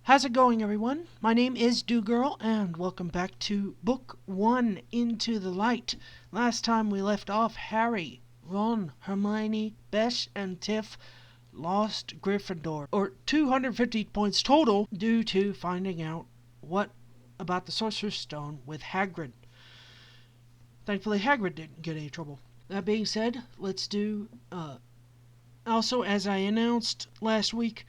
How's it going, everyone? My name is Dieugirl, and welcome back to Book 1, Into the Light. Last time we left off, Harry, Ron, Hermione, Besh, and Tiff lost Gryffindor, or 250 points total, due to finding out what about the Sorcerer's Stone with Hagrid. Thankfully, Hagrid didn't get any trouble. That being said, let's do... Also, as I announced last week,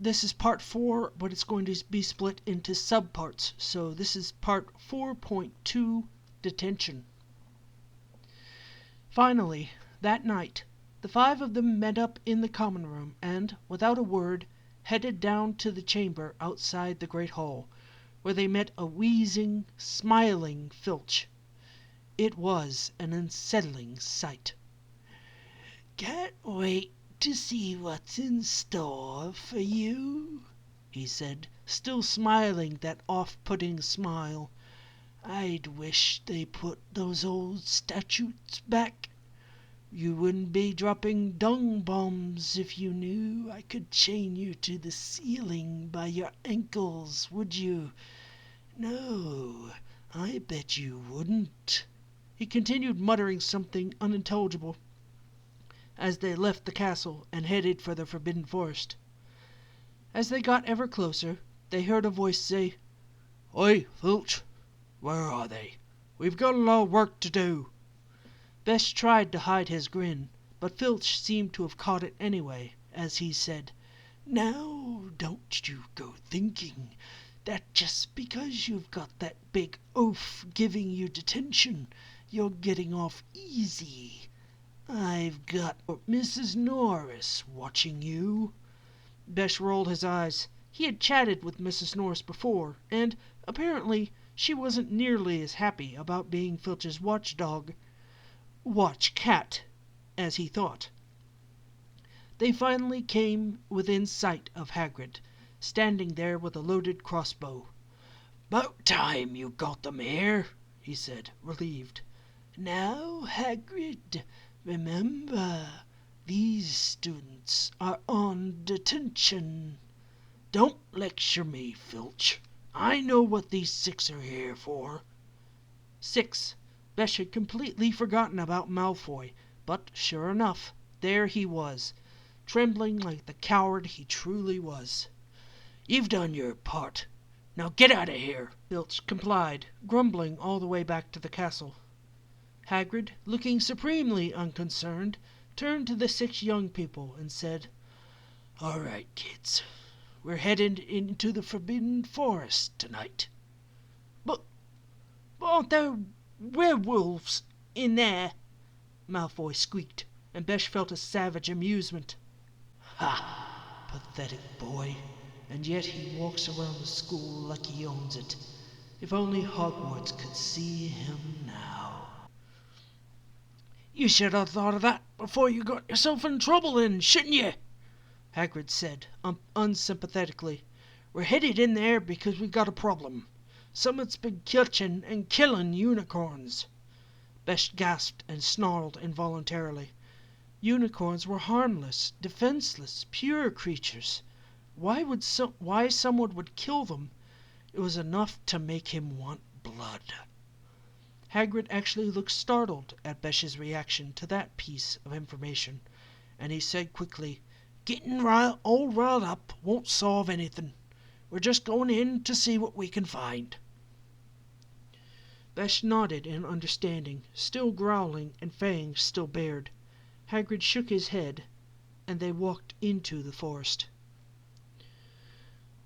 this is part 4, but it's going to be split into subparts. So this is part 4.2, Detention. Finally, that night, the 5 of them met up in the common room and, without a word, headed down to the chamber outside the Great Hall, where they met a wheezing, smiling Filch. It was an unsettling sight. "Can't wait to see what's in store for you," he said, still smiling that off-putting smile. "I'd wish they put those old statutes back. You wouldn't be dropping dung bombs if you knew I could chain you to the ceiling by your ankles, would you? No, I bet you wouldn't." He continued muttering something unintelligible as they left the castle and headed for the Forbidden Forest. As they got ever closer, they heard a voice say, "Oi, Filch, where are they? We've got a lot of work to do." Besh tried to hide his grin, but Filch seemed to have caught it anyway, as he said, "Now, don't you go thinking that just because you've got that big oaf giving you detention, you're getting off easy. I've got Mrs. Norris watching you." Besh rolled his eyes. He had chatted with Mrs. Norris before, and apparently she wasn't nearly as happy about being Filch's watchdog. Watch cat, as he thought. They finally came within sight of Hagrid, standing there with a loaded crossbow. "'Bout time you got them here," he said, relieved. "Now, Hagrid, remember, these students are on detention. Don't lecture me, Filch. I know what these 6 are here for." 6. Besh had completely forgotten about Malfoy, but sure enough, there he was, trembling like the coward he truly was. "You've done your part. Now get out of here," Filch complied, grumbling all the way back to the castle. Hagrid, looking supremely unconcerned, turned to the 6 young people and said, "All right, kids. We're headed into the Forbidden Forest tonight." But aren't there werewolves in there?" Malfoy squeaked, and Besh felt a savage amusement. "Ha! Pathetic boy. And yet he walks around the school like he owns it. If only Hogwarts could see him now." "You should have thought of that before you got yourself in trouble then, shouldn't you?" Hagrid said, unsympathetically. "We're headed in there because we got a problem. Someone's been catching and killing unicorns." Besh gasped and snarled involuntarily. Unicorns were harmless, defenseless, pure creatures. Why someone would kill them? It was enough to make him want blood. Hagrid actually looked startled at Besh's reaction to that piece of information, and he said quickly, "Getting all riled up won't solve anything. We're just going in to see what we can find." Besh nodded in understanding, still growling and fangs still bared. Hagrid shook his head, and they walked into the forest.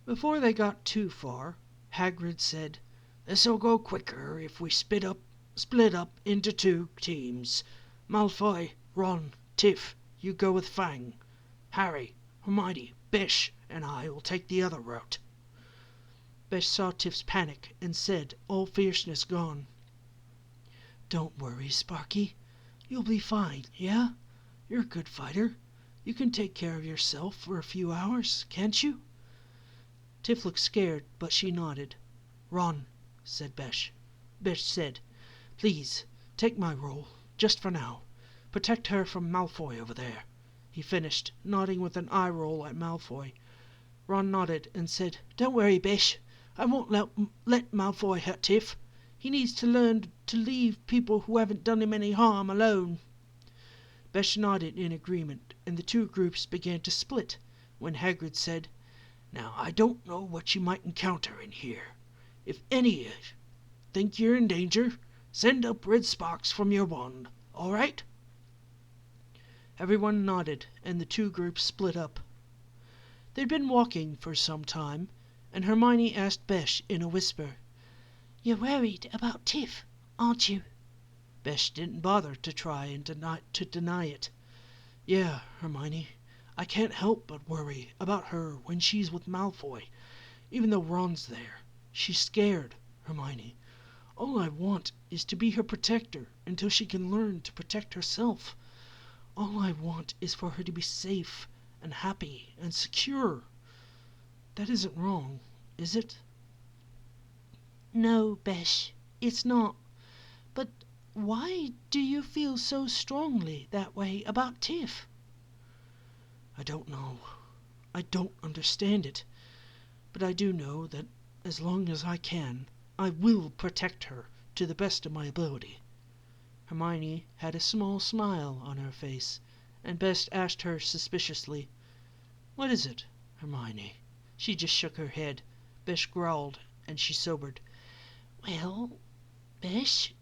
Before they got too far, Hagrid said, "This'll go quicker if we split up into 2 teams. Malfoy, Ron, Tiff, you go with Fang. Harry, Hermione, Besh, and I will take the other route." Besh saw Tiff's panic and said, all fierceness gone, "Don't worry, Sparky. You'll be fine, yeah? You're a good fighter. You can take care of yourself for a few hours, can't you?" Tiff looked scared, but she nodded. "Ron," said Besh. Besh said, "Please, take my role, just for now. Protect her from Malfoy over there," he finished, nodding with an eye roll at Malfoy. Ron nodded and said, "Don't worry, Besh. I won't let Malfoy hurt Tiff. He needs to learn to leave people who haven't done him any harm alone." Besh nodded in agreement, and the two groups began to split when Hagrid said, "Now, I don't know what you might encounter in here. If any of you think you're in danger, send up red sparks from your wand. All right?" Everyone nodded, and the two groups split up. They'd been walking for some time, and Hermione asked Besh in a whisper, "You're worried about Tiff, aren't you?" Besh didn't bother to try and deny it. "Yeah, Hermione, I can't help but worry about her when she's with Malfoy, even though Ron's there. She's scared, Hermione. All I want is to be her protector until she can learn to protect herself. All I want is for her to be safe and happy and secure. That isn't wrong, is it?" "No, Besh, it's not. But why do you feel so strongly that way about Tiff?" "I don't know. I don't understand it. But I do know that as long as I can, I will protect her to the best of my ability." Hermione had a small smile on her face, and Besh asked her suspiciously, "What is it, Hermione?" She just shook her head. Besh growled, and she sobered. "Well, Besh,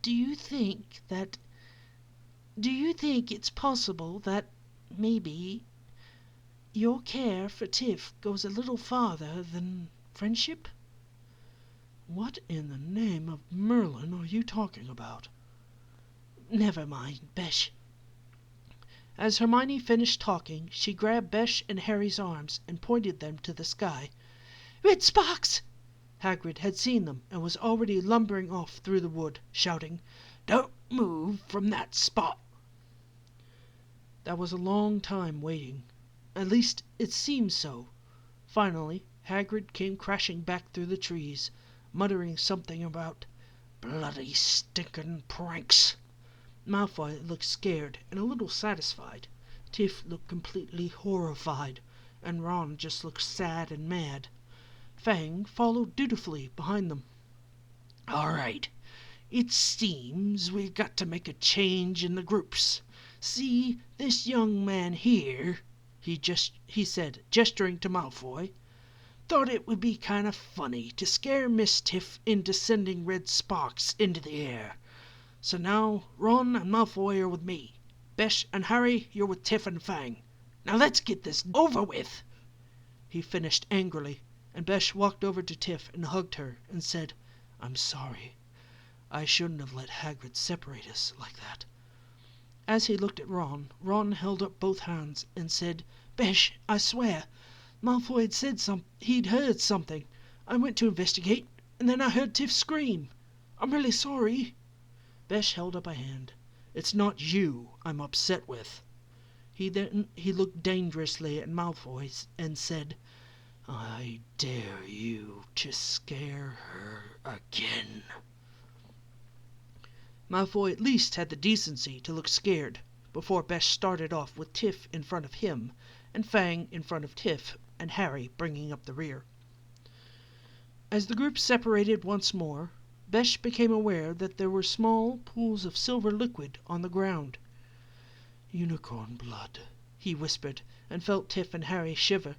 do you think it's possible that maybe your care for Tiff goes a little farther than friendship?" "What in the name of Merlin are you talking about?" "Never mind, Besh." As Hermione finished talking, she grabbed Besh and Harry's arms and pointed them to the sky. "Red sparks!" Hagrid had seen them and was already lumbering off through the wood, shouting, "Don't move from that spot." That was a long time waiting. At least it seemed so. Finally Hagrid came crashing back through the trees, muttering something about "bloody stinking pranks." Malfoy looked scared and a little satisfied. Tiff looked completely horrified, and Ron just looked sad and mad. Fang followed dutifully behind them. "All right, it seems we've got to make a change in the groups. See, this young man here," he said, gesturing to Malfoy, "thought it would be kind of funny to scare Miss Tiff into sending red sparks into the air. So now Ron and Malfoy are with me. Besh and Harry, you're with Tiff and Fang. Now let's get this over with," he finished angrily, and Besh walked over to Tiff and hugged her and said, "I'm sorry. I shouldn't have let Hagrid separate us like that." As he looked at Ron, Ron held up both hands and said, "Besh, I swear, Malfoy had said he'd heard something. I went to investigate, and then I heard Tiff scream. I'm really sorry." Besh held up a hand. "It's not you I'm upset with." He looked dangerously at Malfoy and said, "I dare you to scare her again." Malfoy at least had the decency to look scared before Besh started off with Tiff in front of him and Fang in front of Tiff and Harry bringing up the rear. As the group separated once more, Besh became aware that there were small pools of silver liquid on the ground. "Unicorn blood," he whispered, and felt Tiff and Harry shiver.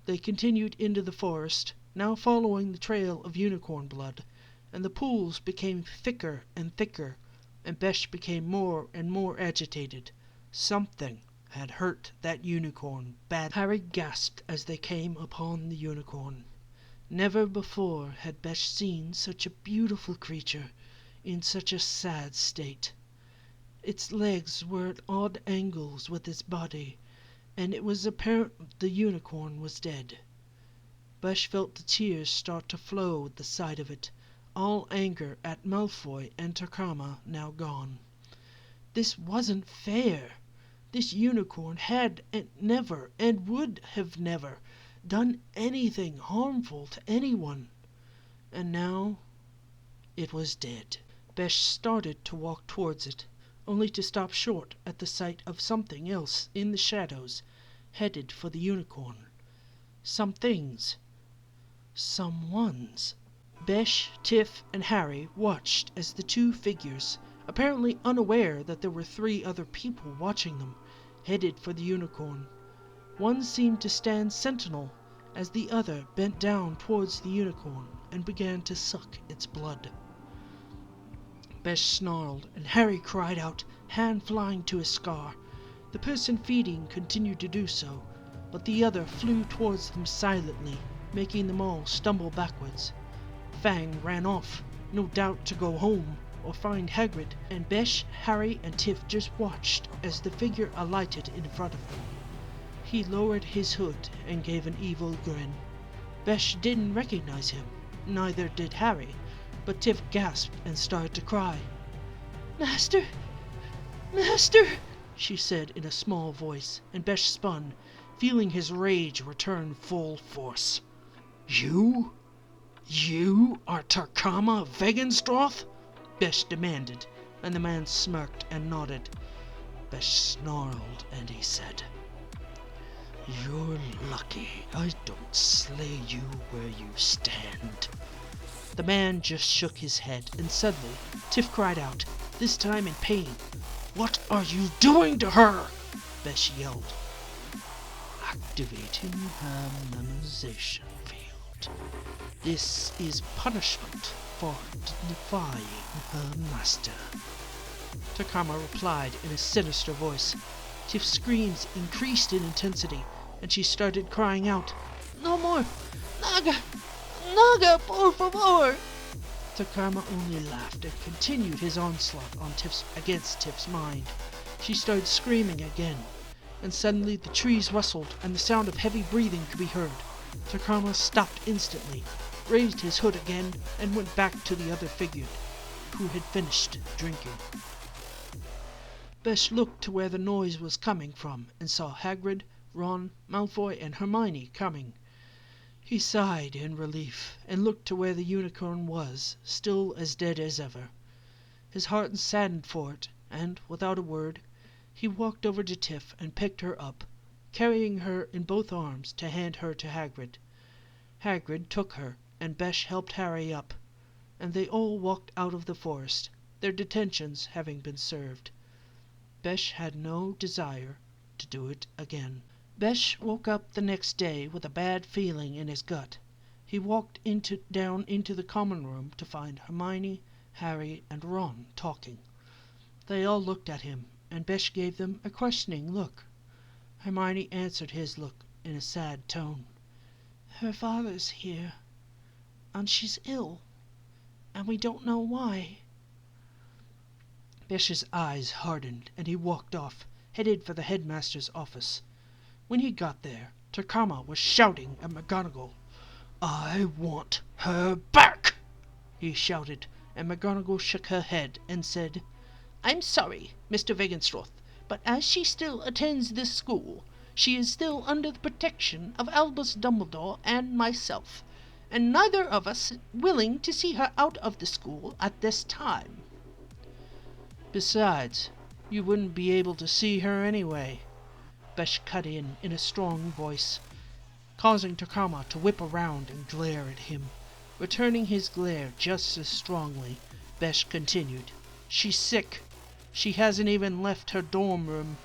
They continued into the forest, now following the trail of unicorn blood, and the pools became thicker and thicker, and Besh became more and more agitated. Something had hurt that unicorn badly. Harry gasped as they came upon the unicorn. Never before had Besh seen such a beautiful creature in such a sad state. Its legs were at odd angles with its body, and it was apparent the unicorn was dead. Besh felt the tears start to flow at the sight of it, all anger at Malfoy and Takama now gone. This wasn't fair. This unicorn had never and would have never done anything harmful to anyone. And now it was dead. Besh started to walk towards it, only to stop short at the sight of something else in the shadows, headed for the unicorn. some things, someone's. Besh, Tiff, and Harry watched as the two figures, apparently unaware that there were 3 other people watching them, headed for the unicorn. One seemed to stand sentinel as the other bent down towards the unicorn and began to suck its blood. Besh snarled, and Harry cried out, hand flying to his scar. The person feeding continued to do so, but the other flew towards them silently, making them all stumble backwards. Fang ran off, no doubt to go home or find Hagrid, and Besh, Harry, and Tiff just watched as the figure alighted in front of them. He lowered his hood and gave an evil grin. Besh didn't recognize him, neither did Harry, but Tiff gasped and started to cry. "Master! Master!" she said in a small voice, and Besh spun, feeling his rage return full force. You are Tarkama Wegenstorth?" Besh demanded, and the man smirked and nodded. Besh snarled, and he said, "You're lucky I don't slay you where you stand." The man just shook his head, and suddenly Tiff cried out, this time in pain. "What are you doing to her?" Besh yelled. "Activating her memorization field. This is punishment for defying her master," Tarkama replied in a sinister voice. Tiff's screams increased in intensity, and she started crying out, "No more! Naga! Naga, por favor!" Tarkama only laughed and continued his onslaught against Tiff's mind. She started screaming again, and suddenly the trees rustled and the sound of heavy breathing could be heard. Tarkama stopped instantly, raised his hood again, and went back to the other figure, who had finished drinking. Besh looked to where the noise was coming from and saw Hagrid, Ron, Malfoy, and Hermione coming. He sighed in relief and looked to where the unicorn was, still as dead as ever. His heart saddened for it, and, without a word, he walked over to Tiff and picked her up, carrying her in both arms to hand her to Hagrid. Hagrid took her, and Besh helped Harry up, and they all walked out of the forest, their detentions having been served. Besh had no desire to do it again. Besh woke up the next day with a bad feeling in his gut. He walked down into the common room to find Hermione, Harry, and Ron talking. They all looked at him, and Besh gave them a questioning look. Hermione answered his look in a sad tone. "Her father's here, and she's ill, and we don't know why." Besh's eyes hardened, and he walked off, headed for the headmaster's office. When he got there, Tarkama was shouting at McGonagall. "I want her back!" he shouted, and McGonagall shook her head and said, "I'm sorry, Mr. Wegenstorth, but as she still attends this school, she is still under the protection of Albus Dumbledore and myself, and neither of us is willing to see her out of the school at this time." "Besides, you wouldn't be able to see her anyway," Besh cut in a strong voice, causing Tarkama to whip around and glare at him. Returning his glare just as strongly, Besh continued, "She's sick. She hasn't even left her dorm room."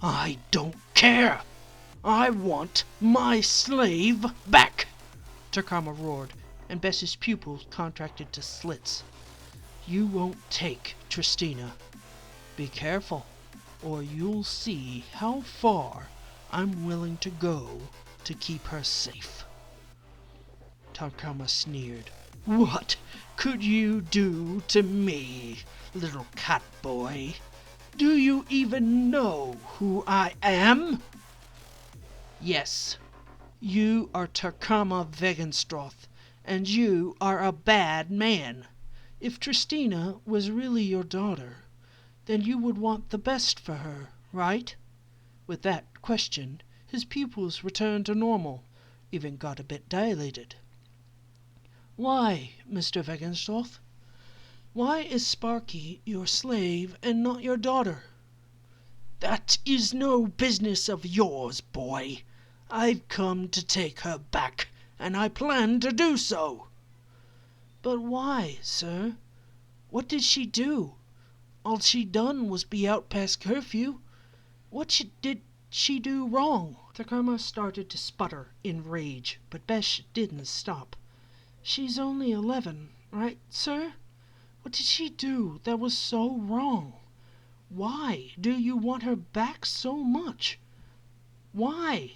"I don't care! I want my slave back!" Tarkama roared, and Besh's pupils contracted to slits. "You won't take Tristina. Be careful, or you'll see how far I'm willing to go to keep her safe." Tarkama sneered. "What could you do to me, little cat boy? Do you even know who I am?" "Yes, you are Tarkama Wegenstorth, and you are a bad man. If Tristina was really your daughter, then you would want the best for her, right?" With that question, his pupils returned to normal, even got a bit dilated. "Why, Mr. Wegenstorth? Why is Sparky your slave and not your daughter?" "That is no business of yours, boy. I've come to take her back, and I plan to do so." "But why, sir? What did she do? All she done was be out past curfew. What did she do wrong?" Takama started to sputter in rage, but Besh didn't stop. "She's only 11, right, sir? What did she do that was so wrong? Why do you want her back so much? Why?"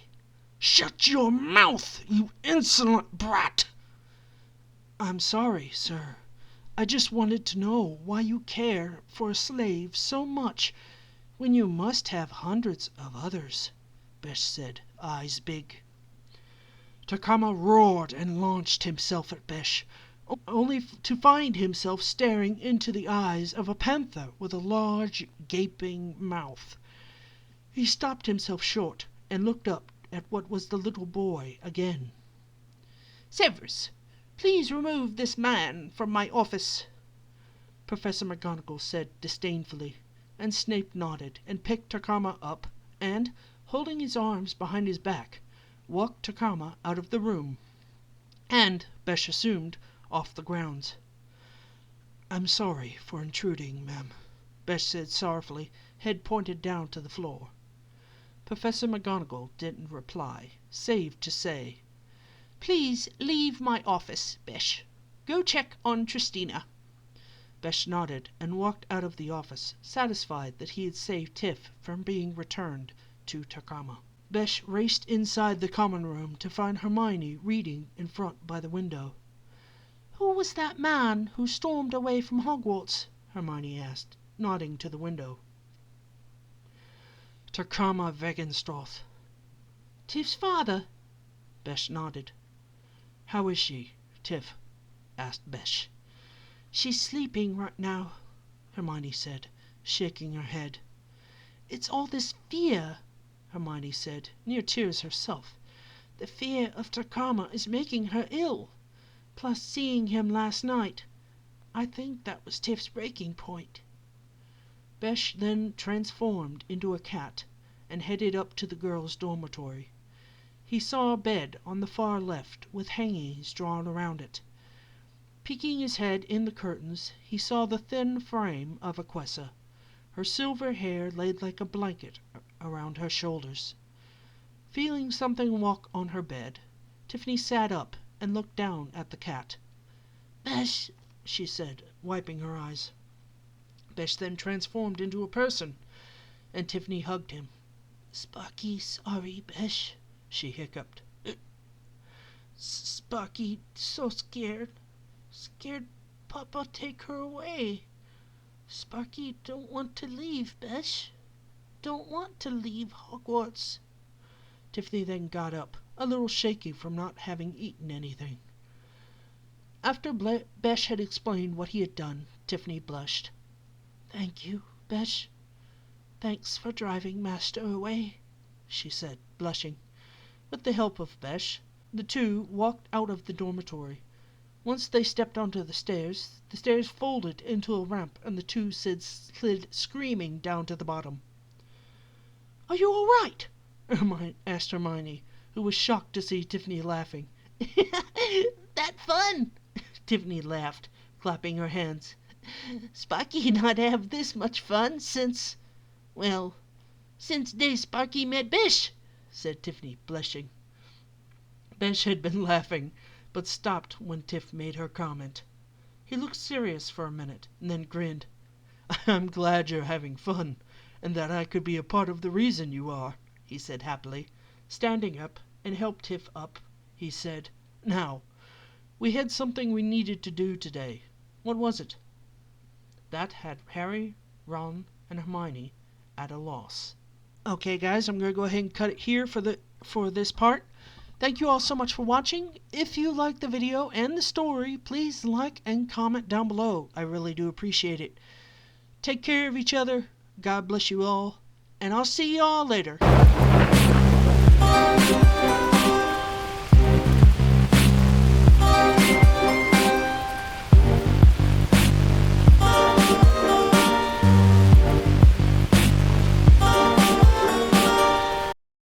"Shut your mouth, you insolent brat!" "I'm sorry, sir. I just wanted to know why you care for a slave so much when you must have hundreds of others," Besh said, eyes big. Takama roared and launched himself at Besh, only to find himself staring into the eyes of a panther with a large, gaping mouth. He stopped himself short and looked up at what was the little boy again. "Severus, please remove this man from my office," Professor McGonagall said disdainfully, and Snape nodded and picked Takama up and, holding his arms behind his back, walked Takama out of the room, and, Besh assumed, off the grounds. "I'm sorry for intruding, ma'am," Besh said sorrowfully, head pointed down to the floor. Professor McGonagall didn't reply, save to say, "Please leave my office, Besh. Go check on Tristina." Besh nodded and walked out of the office, satisfied that he had saved Tiff from being returned to Takama. Besh raced inside the common room to find Hermione reading in front by the window. "Who was that man who stormed away from Hogwarts?" Hermione asked, nodding to the window. "Takama Wegenstorth." "Tiff's father?" Besh nodded. "How is she, Tiff?" asked Besh. "She's sleeping right now," Hermione said, shaking her head. "It's all this fear," Hermione said, near tears herself. "The fear of Takama is making her ill. Plus seeing him last night. I think that was Tiff's breaking point." Besh then transformed into a cat and headed up to the girls' dormitory. He saw a bed on the far left with hangings drawn around it. Peeking his head in the curtains, he saw the thin frame of Aquessa, her silver hair laid like a blanket around her shoulders. Feeling something walk on her bed, Tiffany sat up and looked down at the cat. "Besh," she said, wiping her eyes. Besh then transformed into a person, and Tiffany hugged him. "Sparky, sorry, Besh," she hiccuped. "Sparky, so scared. Scared Papa take her away. Sparky don't want to leave, Besh. Don't want to leave Hogwarts." Tiffany then got up, a little shaky from not having eaten anything. After Besh had explained what he had done, Tiffany blushed. "Thank you, Besh. Thanks for driving Master away," she said, blushing. With the help of Besh, the two walked out of the dormitory. Once they stepped onto the stairs folded into a ramp and the two slid screaming down to the bottom. "Are you all right?" asked Hermione, who was shocked to see Tiffany laughing. "That fun!" Tiffany laughed, clapping her hands. "Sparky not have this much fun since day Sparky met Besh," said Tiffany, blushing. Besh had been laughing, but stopped when Tiff made her comment. He looked serious for a minute, and then grinned. "I'm glad you're having fun, and that I could be a part of the reason you are," he said happily. Standing up and helped Tiff up, he said, "Now, we had something we needed to do today. What was it?" That had Harry, Ron, and Hermione at a loss. Okay, guys, I'm going to go ahead and cut it here for this part. Thank you all so much for watching. If you liked the video and the story, please like and comment down below. I really do appreciate it. Take care of each other. God bless you all. And I'll see you all later.